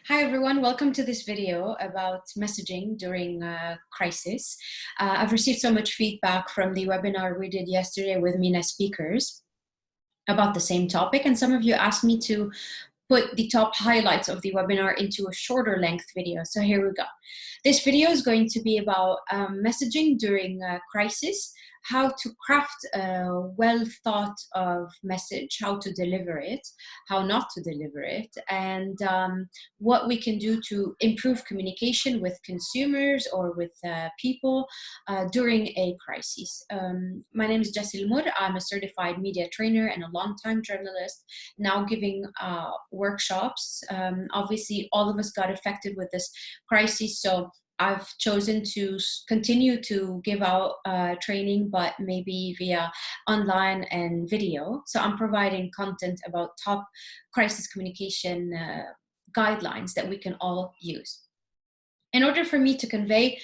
Hi everyone, welcome to this video about messaging during crisis. I've received so much feedback from the webinar we did yesterday with MENA speakers about the same topic, and some of you asked me to put the top highlights of the webinar into a shorter length video. So here we go. This video is going to be about messaging during crisis, how to craft a well thought of message, how to deliver it, how not to deliver it, and what we can do to improve communication with consumers or with people during a crisis. My name is Jessie Moore. I'm a certified media trainer and a longtime journalist, now giving workshops. Obviously, all of us got affected with this crisis, so I've chosen to continue to give out training, but maybe via online and video. So I'm providing content about top crisis communication guidelines that we can all use. In order for me to convey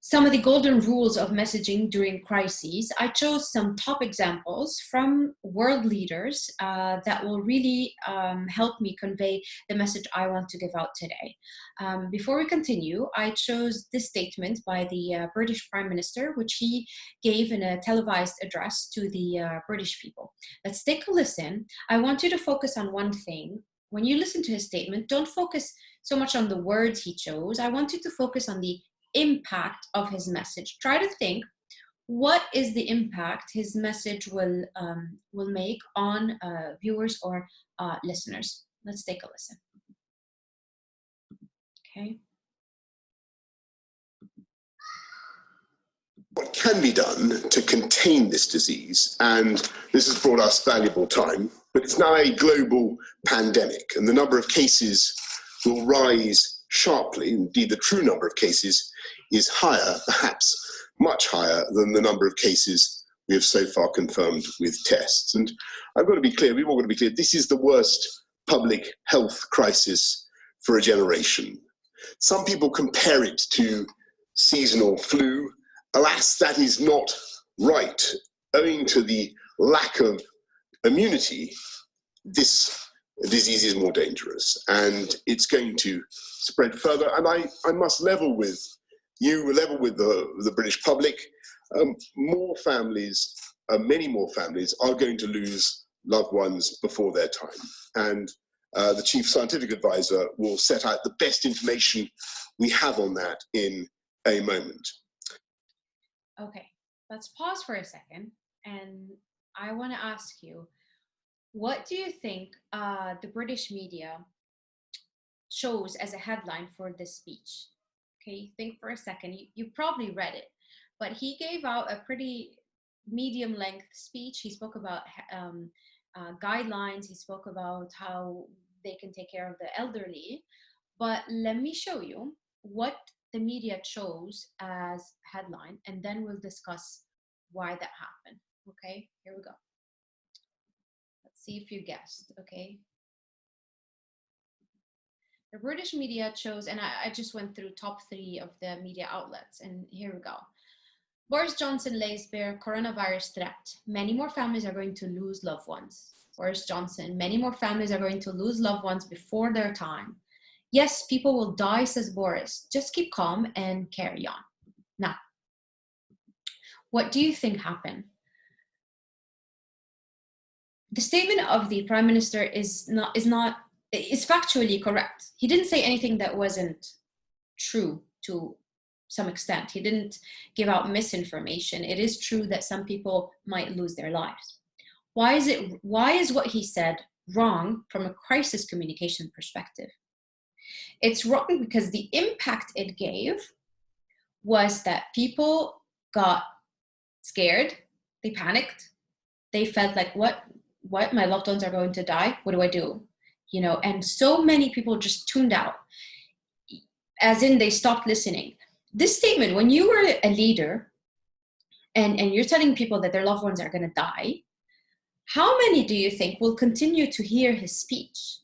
some of the golden rules of messaging during crises, I chose some top examples from world leaders that will really help me convey the message I want to give out today. Before we continue, I chose this statement by the British Prime Minister, which he gave in a televised address to the British people. Let's take a listen. I want you to focus on one thing. When you listen to his statement, don't focus so much on the words he chose. I want you to focus on the impact of his message. Try to think, what is the impact his message will make on viewers or listeners. Let's take a listen. Okay. What can be done to contain this disease, and this has brought us valuable time, but it's now a global pandemic, and the number of cases will rise sharply. Indeed, the true number of cases is higher, perhaps much higher than the number of cases we have so far confirmed with tests. And I've got to be clear, we've all got to be clear, this is the worst public health crisis for a generation. Some people compare it to seasonal flu. Alas, that is not right. Owing to the lack of immunity, this disease is more dangerous and it's going to spread further. And I must level with you, level with the British public. More families, many more families are going to lose loved ones before their time. And the Chief Scientific Advisor will set out the best information we have on that in a moment. Okay, let's pause for a second. And I want to ask you, what do you think the British media chose as a headline for this speech? Okay, think for a second. You probably read it, but he gave out a pretty medium length speech. He spoke about guidelines. He spoke about how they can take care of the elderly. But let me show you what the media chose as headline, and then we'll discuss why that happened. Okay, here we go. Let's see if you guessed. Okay. The British media chose, and I just went through top 3 of the media outlets, and here we go. Boris Johnson lays bare coronavirus threat. Many more families are going to lose loved ones. Boris Johnson, many more families are going to lose loved ones before their time. Yes, people will die, says Boris. Just keep calm and carry on. Now, what do you think happened? The statement of the Prime Minister is factually correct. He didn't say anything that wasn't true to some extent. He didn't give out misinformation. It is true that some people might lose their lives. Why is what he said wrong from a crisis communication perspective? It's wrong because the impact it gave was that people got scared, they panicked, they felt like, what, my loved ones are going to die, what do I do? You know, and so many people just tuned out, as in they stopped listening. This statement, when you were a leader and you're telling people that their loved ones are going to die, how many do you think will continue to hear his speech?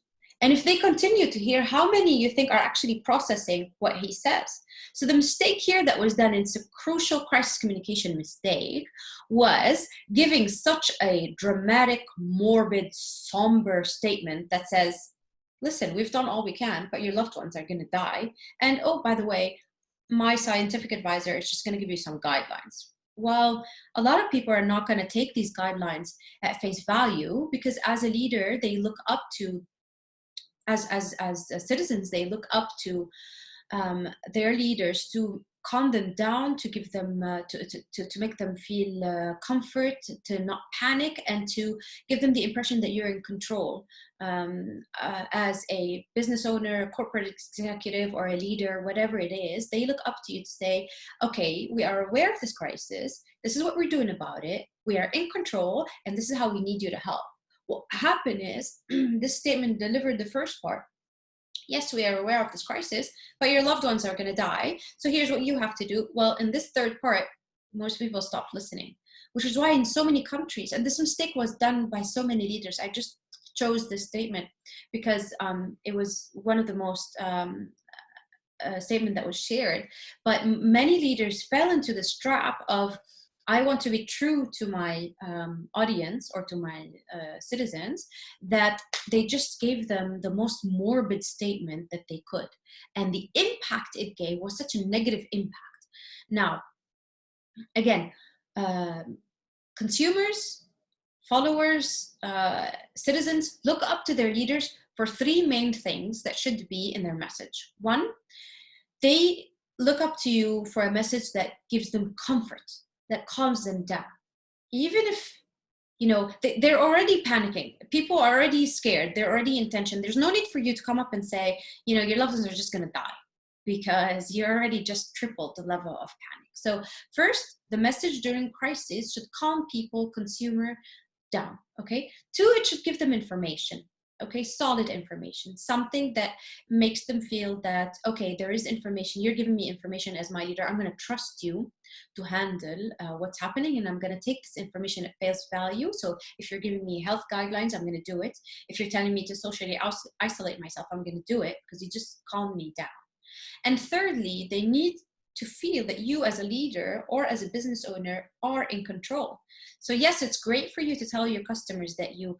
And if they continue to hear, how many you think are actually processing what he says? So the mistake here that was done, it's a crucial crisis communication mistake, was giving such a dramatic, morbid, somber statement that says, listen, we've done all we can, but your loved ones are going to die. And oh, by the way, my scientific advisor is just going to give you some guidelines. Well, a lot of people are not going to take these guidelines at face value, because as a leader, they look up to, as citizens, they look up to their leaders to calm them down, to give them, to make them feel comfort, to not panic, and to give them the impression that you're in control. As a business owner, corporate executive, or a leader, whatever it is, they look up to you to say, okay, we are aware of this crisis. This is what we're doing about it. We are in control, and this is how we need you to help. What happened is this statement delivered the first part. Yes, we are aware of this crisis, but your loved ones are going to die. So here's what you have to do. Well, in this third part, most people stopped listening, which is why in so many countries, and this mistake was done by so many leaders. I just chose this statement because it was one of the most statement that was shared. But many leaders fell into this trap of, I want to be true to my audience or to my citizens, that they just gave them the most morbid statement that they could. And the impact it gave was such a negative impact. Now, again, consumers, followers, citizens look up to their leaders for three main things that should be in their message. One, they look up to you for a message that gives them comfort, that calms them down. Even if, you know, they're already panicking. People are already scared. They're already in tension. There's no need for you to come up and say, you know, your loved ones are just going to die, because you already just tripled the level of panic. So first, the message during crisis should calm people, consumer, down, okay? Two, it should give them information. Okay, solid information, something that makes them feel that, okay, there is information, you're giving me information as my leader, I'm going to trust you to handle what's happening, and I'm going to take this information at face value. So if you're giving me health guidelines, I'm going to do it. If you're telling me to socially isolate myself, I'm going to do it, because you just calm me down. And thirdly, they need to feel that you as a leader or as a business owner are in control. So yes, it's great for you to tell your customers that you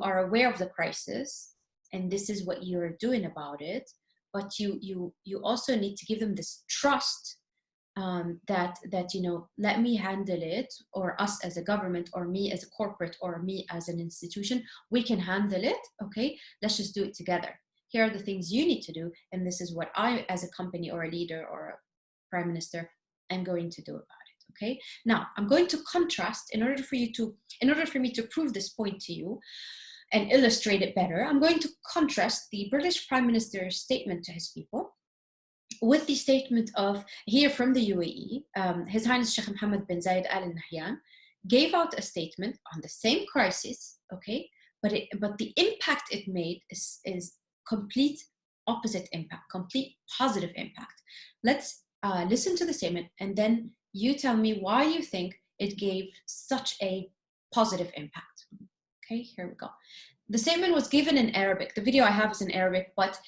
are aware of the crisis and this is what you're doing about it, but you also need to give them this trust that you know, let me handle it, or us as a government, or me as a corporate, or me as an institution, we can handle it. Okay, let's just do it together. Here are the things you need to do, and this is what I, as a company or a leader or a prime minister, I'm going to do about it. Okay, now I'm going to contrast, in order for me to prove this point to you and illustrate it better, I'm going to contrast the British Prime Minister's statement to his people with the statement of, here from the UAE, His Highness Sheikh Mohammed bin Zayed Al Nahyan gave out a statement on the same crisis, okay, but the impact it made is complete opposite impact, complete positive impact. Let's listen to the statement, and then you tell me why you think it gave such a positive impact. Okay, here we go. The statement was given in Arabic. The video I have is in Arabic, but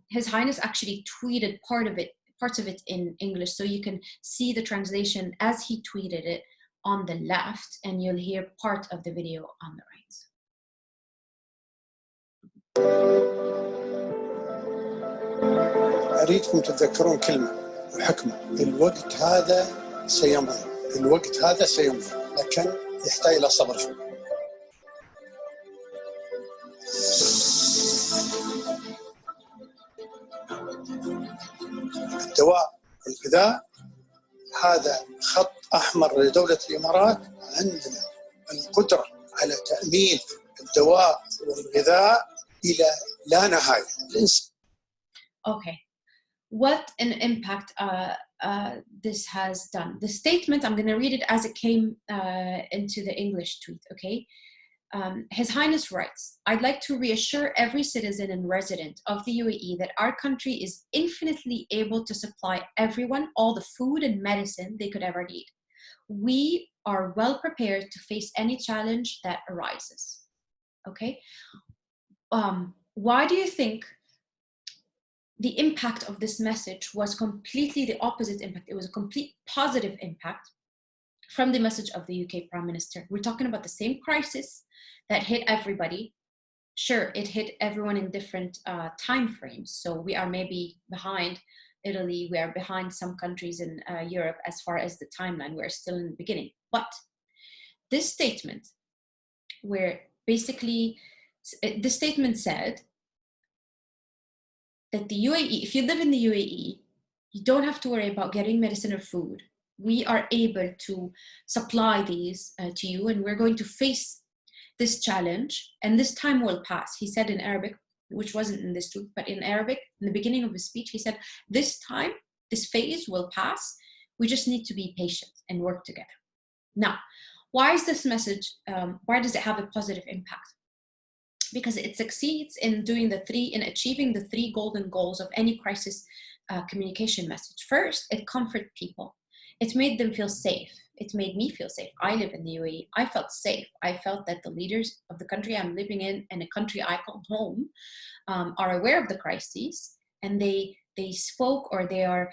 His Highness actually tweeted parts of it in English, so you can see the translation as he tweeted it on the left, and you'll hear part of the video on the right. أريدكم تتذكرون كلمة وحكمة: الوقت هذا سيمضي، الوقت هذا سيمضي، لكن يحتاج إلى صبر شوي. الدواء والغذاء هذا خط أحمر لدولة الإمارات. عندنا القدرة على تأمين الدواء والغذاء إلى لا نهاية. Okay, what an impact this has done. The statement, I'm going to read it as it came into the English tweet, okay? His Highness writes, I'd like to reassure every citizen and resident of the UAE that our country is infinitely able to supply everyone all the food and medicine they could ever need. We are well prepared to face any challenge that arises. Okay? Why do you think the impact of this message was completely the opposite impact? It was a complete positive impact from the message of the UK Prime Minister. We're talking about the same crisis that hit everybody. sure, it hit everyone in different time frames. So we are maybe behind Italy, we are behind some countries in Europe as far as the timeline. We're still in the beginning. But this statement, where basically the statement said that the UAE, if you live in the UAE, you don't have to worry about getting medicine or food. We are able to supply these to you, and we're going to face this challenge, and this time will pass. He said in Arabic, which wasn't in this tweet, but in Arabic, in the beginning of his speech, he said, this time, this phase will pass. We just need to be patient and work together. Now, why is this message, why does it have a positive impact? Because it succeeds in achieving the three golden goals of any crisis communication message. First, it comforts people. It made them feel safe. It made me feel safe. I live in the UAE. I felt safe. I felt that the leaders of the country I'm living in and a country I call home are aware of the crises, and they spoke, or they are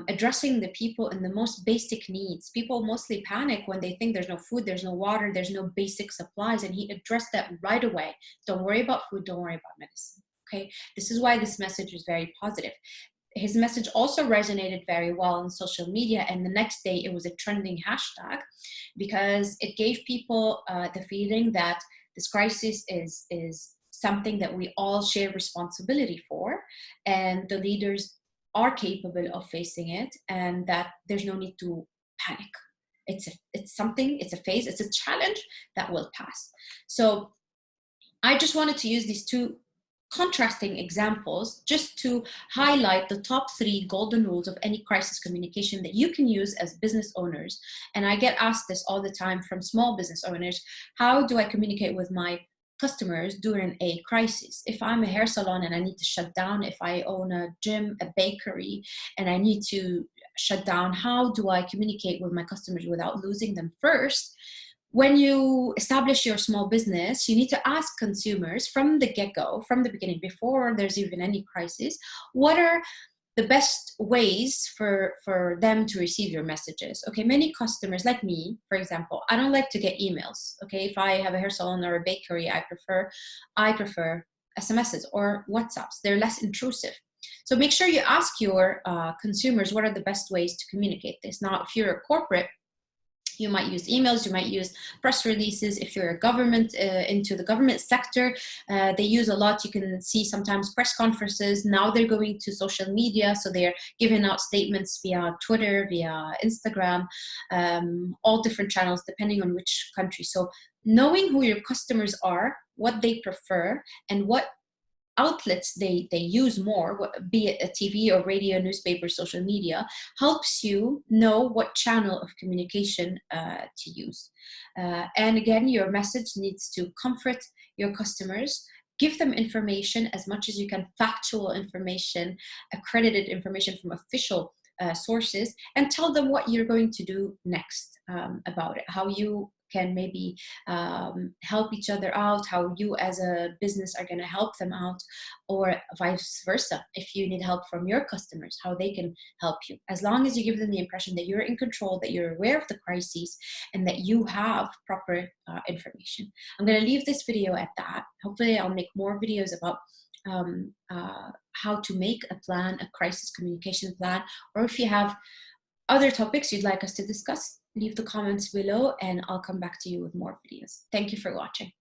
addressing the people in the most basic needs. People mostly panic when they think there's no food, there's no water, there's no basic supplies, and he addressed that right away. Don't worry about food, don't worry about medicine, okay? This is why this message is very positive. His message also resonated very well on social media, and the next day it was a trending hashtag because it gave people the feeling that this crisis is something that we all share responsibility for, and the leaders are capable of facing it, and that there's no need to panic. It's a phase, it's a challenge that will pass. So I just wanted to use these two contrasting examples just to highlight the top 3 golden rules of any crisis communication that you can use as business owners. And I get asked this all the time from small business owners: how do I communicate with my customers during a crisis? If I'm a hair salon and I need to shut down, if I own a gym, a bakery, and I need to shut down, how do I communicate with my customers without losing them? First, when you establish your small business, you need to ask consumers from the get-go, from the beginning, before there's even any crisis, what are the best ways for them to receive your messages? Okay, many customers, like me, for example, I don't like to get emails. Okay, if I have a hair salon or a bakery, I prefer SMSs or WhatsApps. They're less intrusive. So make sure you ask your consumers what are the best ways to communicate this. Now, if you're a corporate, you might use emails, you might use press releases. If you're a government, into the government sector, they use a lot. You can see sometimes press conferences. Now they're going to social media, so they're giving out statements via Twitter, via Instagram, all different channels depending on which country. So knowing who your customers are, what they prefer, and what outlets they use more, be it a TV or radio, newspaper, social media, helps you know what channel of communication to use. And again, your message needs to comfort your customers, give them information as much as you can, factual information, accredited information from official sources, and tell them what you're going to do next about it, how you can maybe help each other out, how you as a business are going to help them out, or vice versa. If you need help from your customers, how they can help you. As long as you give them the impression that you're in control, that you're aware of the crises, and that you have proper information. I'm going to leave this video at that. Hopefully I'll make more videos about how to make a plan, a crisis communication plan, or if you have other topics you'd like us to discuss, leave the comments below and I'll come back to you with more videos. Thank you for watching.